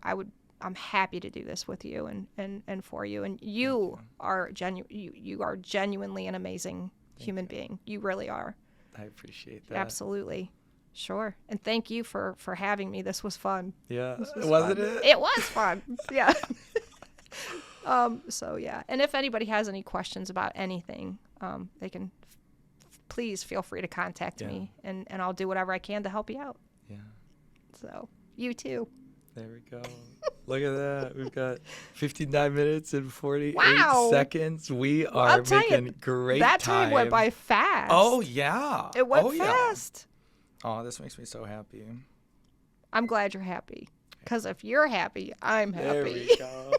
happy to do this with you and for you, and you are genuinely an amazing human being. You really are. I appreciate that. Absolutely. Sure. And thank you for having me. This was fun. Yeah. Wasn't it? It was fun. Yeah. So yeah. And if anybody has any questions about anything, they can please feel free to contact me, and I'll do whatever I can to help you out. Yeah. So you too. There we go. Look at that. We've got 59 minutes and 48 seconds. We are making great time. That time went by fast. Oh, yeah. It went fast. Oh, this makes me so happy. I'm glad you're happy. Because if you're happy, I'm happy. There we go.